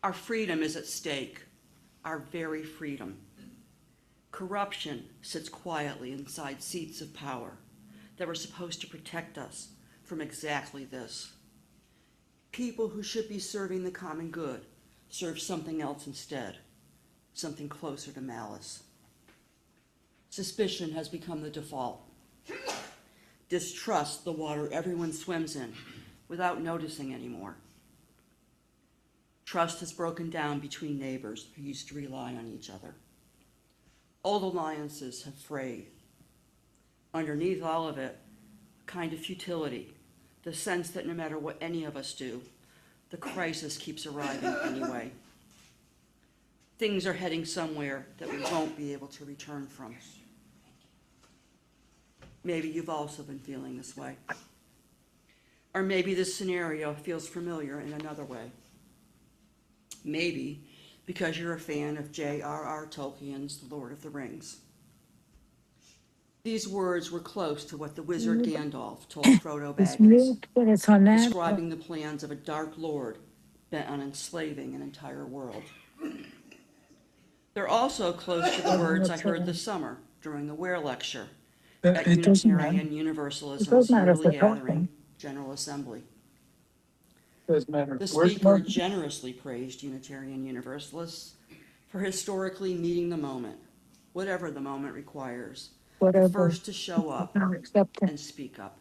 Our freedom is at stake, our very freedom. Corruption sits quietly inside seats of power that were supposed to protect us from exactly this. People who should be serving the common good serve something else instead, something closer to malice. Suspicion has become the default. Distrust the water everyone swims in without noticing anymore. Trust has broken down between neighbors who used to rely on each other. Old alliances have frayed. Underneath all of it, a kind of futility, the sense that no matter what any of us do, the crisis keeps arriving anyway. Things are heading somewhere that we won't be able to return from. Maybe you've also been feeling this way. Or maybe this scenario feels familiar in another way. Maybe because you're a fan of J.R.R. Tolkien's The Lord of the Rings. These words were close to what the wizard Gandalf told Frodo Baggins, describing the plans of a dark lord bent on enslaving an entire world. They're also close to the words I heard this summer during the Ware Lecture at Unitarian Universalism's yearly gathering, General Assembly. The speaker generously praised Unitarian Universalists for historically meeting the moment, whatever the moment requires, first to show up and speak up.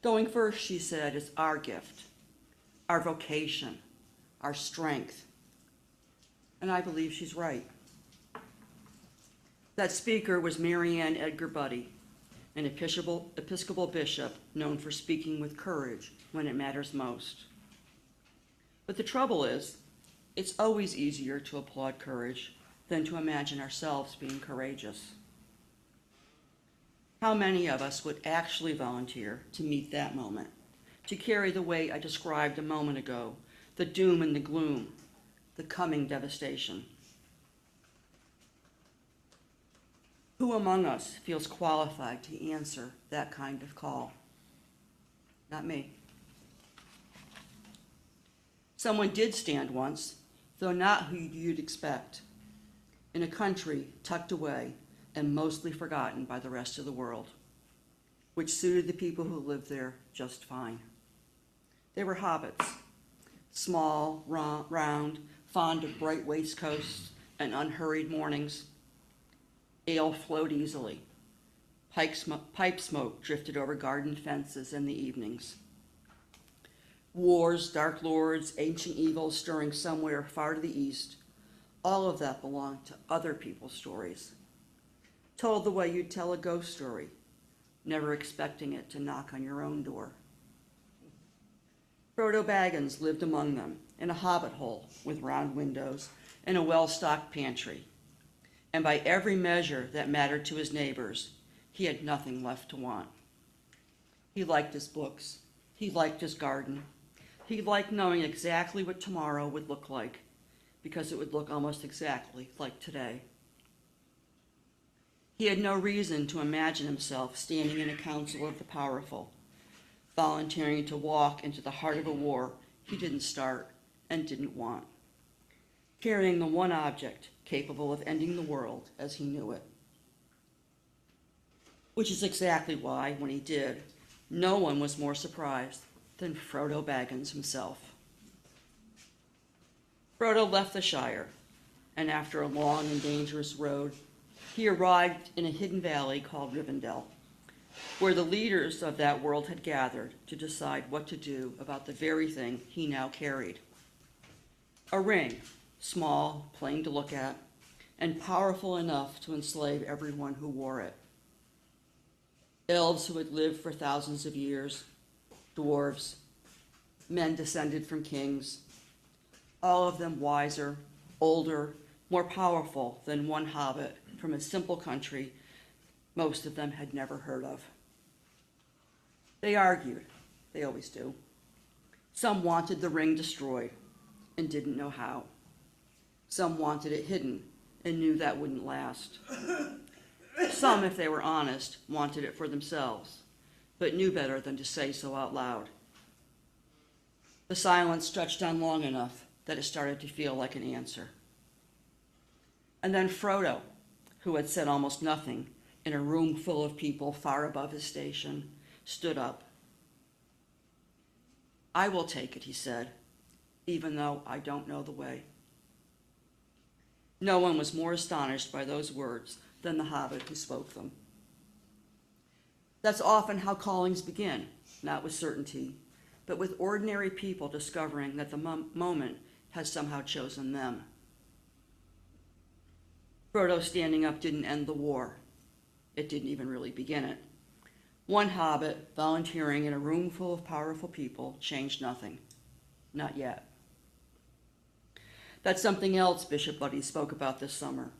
Going first, she said, is our gift, our vocation, our strength. And I believe she's right. That speaker was Marianne Edgar Buddy, an Episcopal bishop known for speaking with courage when it matters most. But the trouble is, it's always easier to applaud courage than to imagine ourselves being courageous. How many of us would actually volunteer to meet that moment, to carry the weight I described a moment ago, the doom and the gloom, the coming devastation? Who among us feels qualified to answer that kind of call? Not me. Someone did stand once, though not who you'd expect, in a country tucked away and mostly forgotten by the rest of the world, which suited the people who lived there just fine. They were hobbits, small, round, fond of bright waistcoats and unhurried mornings. Ale flowed easily. Pipe smoke drifted over garden fences in the evenings. Wars, dark lords, ancient evils stirring somewhere far to the east, all of that belonged to other people's stories, told the way you'd tell a ghost story, never expecting it to knock on your own door. Frodo Baggins lived among them in a hobbit hole with round windows and a well-stocked pantry. And by every measure that mattered to his neighbors, he had nothing left to want. He liked his books. He liked his garden. He liked knowing exactly what tomorrow would look like, because it would look almost exactly like today. He had no reason to imagine himself standing in a council of the powerful, volunteering to walk into the heart of a war he didn't start and didn't want, carrying the one object capable of ending the world as he knew it. Which is exactly why, when he did, no one was more surprised than Frodo Baggins himself. Frodo left the Shire, and after a long and dangerous road, he arrived in a hidden valley called Rivendell, where the leaders of that world had gathered to decide what to do about the very thing he now carried. A ring, small, plain to look at, and powerful enough to enslave everyone who wore it. Elves who had lived for thousands of years, dwarves, men descended from kings, all of them wiser, older, more powerful than one hobbit from a simple country most of them had never heard of. They argued, they always do. Some wanted the ring destroyed and didn't know how. Some wanted it hidden and knew that wouldn't last. Some, if they were honest, wanted it for themselves, but knew better than to say so out loud. The silence stretched on long enough that it started to feel like an answer. And then Frodo, who had said almost nothing in a room full of people far above his station, stood up. "I will take it," he said, "even though I don't know the way." No one was more astonished by those words than the hobbit who spoke them. That's often how callings begin, not with certainty, but with ordinary people discovering that the moment has somehow chosen them. Frodo standing up didn't end the war. It didn't even really begin it. One hobbit volunteering in a room full of powerful people changed nothing. Not yet. That's something else Bishop Buddy spoke about this summer.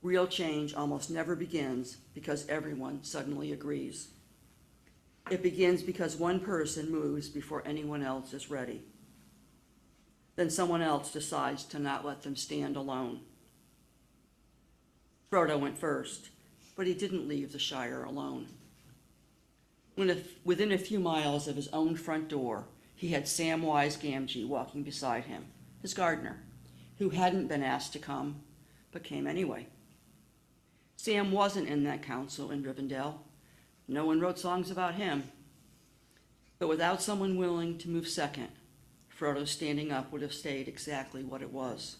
Real change almost never begins because everyone suddenly agrees. It begins because one person moves before anyone else is ready. Then someone else decides to not let them stand alone. Frodo went first, but he didn't leave the Shire alone. Within a few miles of his own front door, he had Samwise Gamgee walking beside him, his gardener, who hadn't been asked to come, but came anyway. Sam wasn't in that council in Rivendell. No one wrote songs about him. But without someone willing to move second, Frodo standing up would have stayed exactly what it was.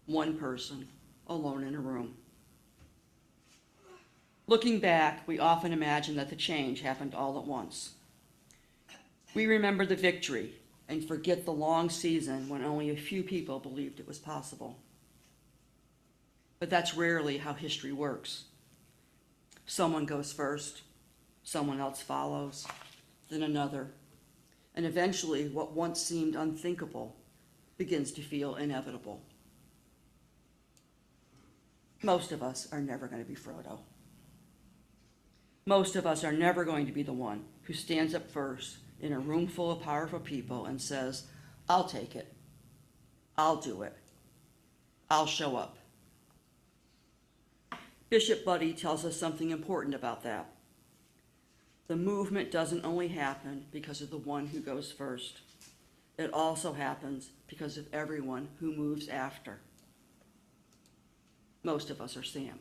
One person, alone in a room. Looking back, we often imagine that the change happened all at once. We remember the victory and forget the long season when only a few people believed it was possible. But that's rarely how history works. Someone goes first, someone else follows, then another, and eventually what once seemed unthinkable begins to feel inevitable. Most of us are never going to be Frodo. Most of us are never going to be the one who stands up first in a room full of powerful people and says, "I'll take it. I'll do it. I'll show up." Bishop Buddy tells us something important about that. The movement doesn't only happen because of the one who goes first. It also happens because of everyone who moves after. Most of us are Sam.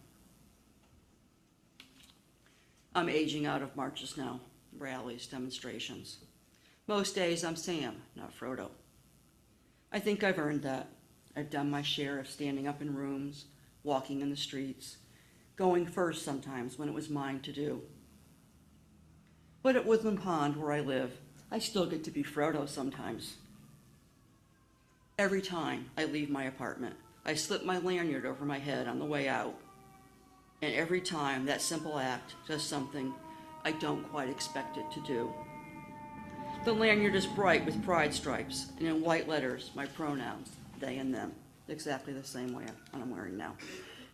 I'm aging out of marches now, rallies, demonstrations. Most days I'm Sam, not Frodo. I think I've earned that. I've done my share of standing up in rooms, walking in the streets, going first sometimes when it was mine to do. But at Woodland Pond, where I live, I still get to be Frodo sometimes. Every time I leave my apartment, I slip my lanyard over my head on the way out. And every time that simple act does something I don't quite expect it to do. The lanyard is bright with pride stripes, and in white letters, my pronouns, they and them, exactly the same way I'm wearing now.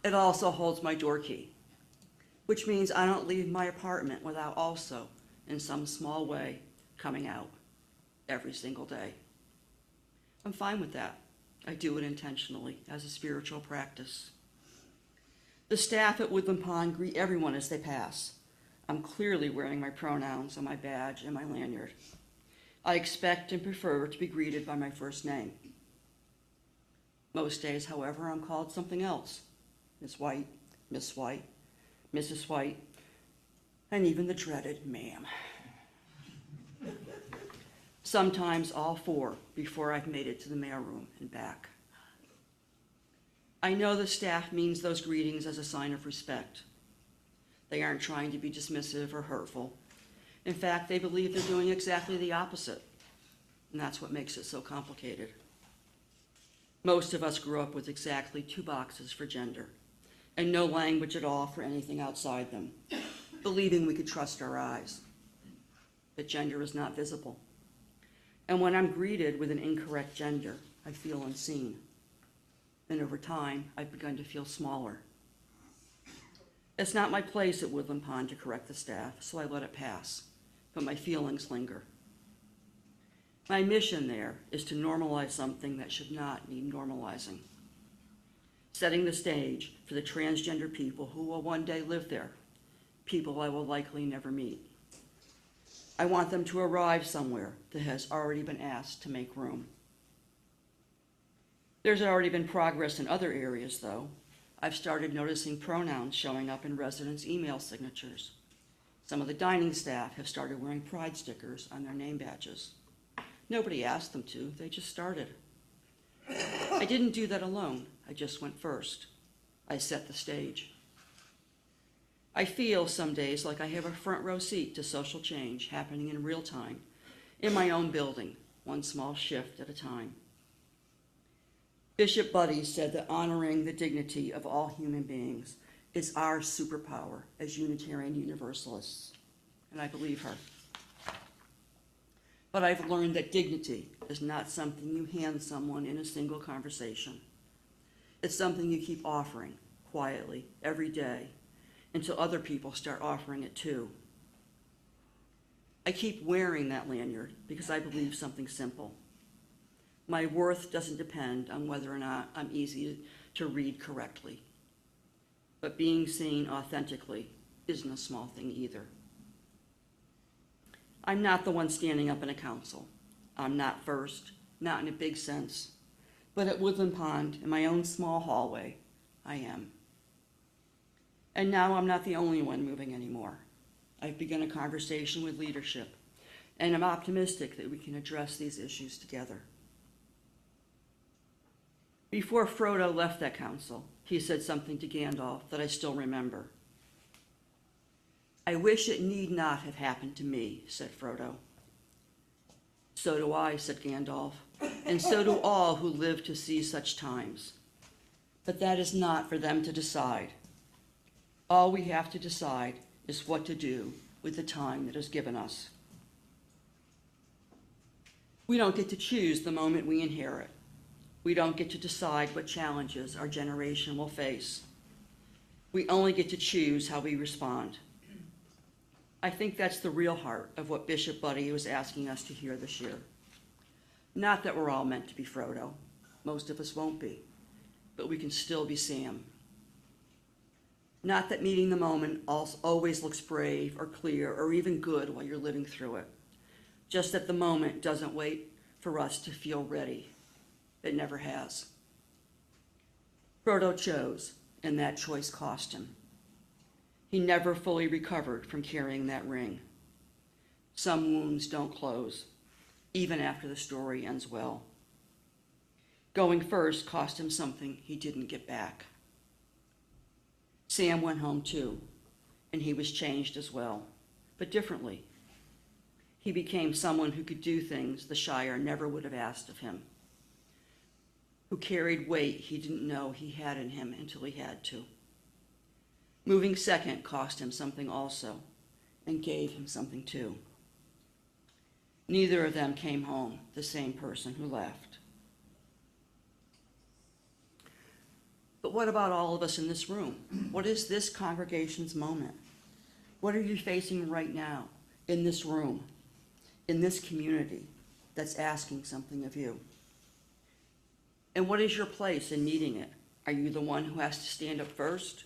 It also holds my door key, which means I don't leave my apartment without also, in some small way, coming out every single day. I'm fine with that. I do it intentionally as a spiritual practice. The staff at Woodland Pond greet everyone as they pass. I'm clearly wearing my pronouns on my badge and my lanyard. I expect and prefer to be greeted by my first name. Most days, however, I'm called something else. Miss White, Miss White, Mrs. White, and even the dreaded ma'am. Sometimes all four before I've made it to the mailroom and back. I know the staff means those greetings as a sign of respect. They aren't trying to be dismissive or hurtful. In fact, they believe they're doing exactly the opposite, and that's what makes it so complicated. Most of us grew up with exactly 2 boxes for gender, and no language at all for anything outside them, believing we could trust our eyes. But gender is not visible. And when I'm greeted with an incorrect gender, I feel unseen. And over time, I've begun to feel smaller. It's not my place at Woodland Pond to correct the staff, so I let it pass, but my feelings linger. My mission there is to normalize something that should not need normalizing, setting the stage for the transgender people who will one day live there, people I will likely never meet. I want them to arrive somewhere that has already been asked to make room. There's already been progress in other areas, though. I've started noticing pronouns showing up in residents' email signatures. Some of the dining staff have started wearing pride stickers on their name badges. Nobody asked them to, they just started. I didn't do that alone, I just went first. I set the stage. I feel some days like I have a front row seat to social change happening in real time, in my own building, one small shift at a time. Bishop Buddy said that honoring the dignity of all human beings is our superpower as Unitarian Universalists, and I believe her. But I've learned that dignity is not something you hand someone in a single conversation. It's something you keep offering quietly every day until other people start offering it too. I keep wearing that lanyard because I believe something simple. My worth doesn't depend on whether or not I'm easy to read correctly. But being seen authentically isn't a small thing either. I'm not the one standing up in a council. I'm not first, not in a big sense. But at Woodland Pond, in my own small hallway, I am. And now I'm not the only one moving anymore. I've begun a conversation with leadership, and I'm optimistic that we can address these issues together. Before Frodo left that council, he said something to Gandalf that I still remember. "I wish it need not have happened to me," said Frodo. "So do I," said Gandalf, "and so do all who live to see such times. But that is not for them to decide. All we have to decide is what to do with the time that is given us. We don't get to choose the moment we inherit. We don't get to decide what challenges our generation will face. We only get to choose how we respond." I think that's the real heart of what Bishop Buddy was asking us to hear this year. Not that we're all meant to be Frodo. Most of us won't be, but we can still be Sam. Not that meeting the moment always looks brave or clear or even good while you're living through it. Just that the moment doesn't wait for us to feel ready. It never has. Frodo chose, and that choice cost him. He never fully recovered from carrying that ring. Some wounds don't close, even after the story ends well. Going first cost him something he didn't get back. Sam went home too, and he was changed as well, but differently. He became someone who could do things the Shire never would have asked of him, who carried weight he didn't know he had in him until he had to. Moving second cost him something also, and gave him something too. Neither of them came home the same person who left. But what about all of us in this room? What is this congregation's moment? What are you facing right now, in this room, in this community, that's asking something of you? And what is your place in meeting it? Are you the one who has to stand up first?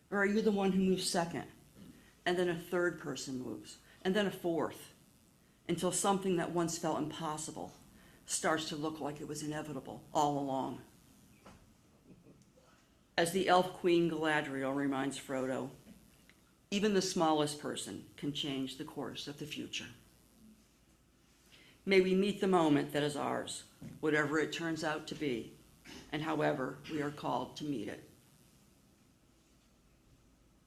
Or are you the one who moves second? And then a third person moves, and then a fourth, until something that once felt impossible starts to look like it was inevitable all along. As the elf queen Galadriel reminds Frodo, even the smallest person can change the course of the future. May we meet the moment that is ours, whatever it turns out to be, and however we are called to meet it.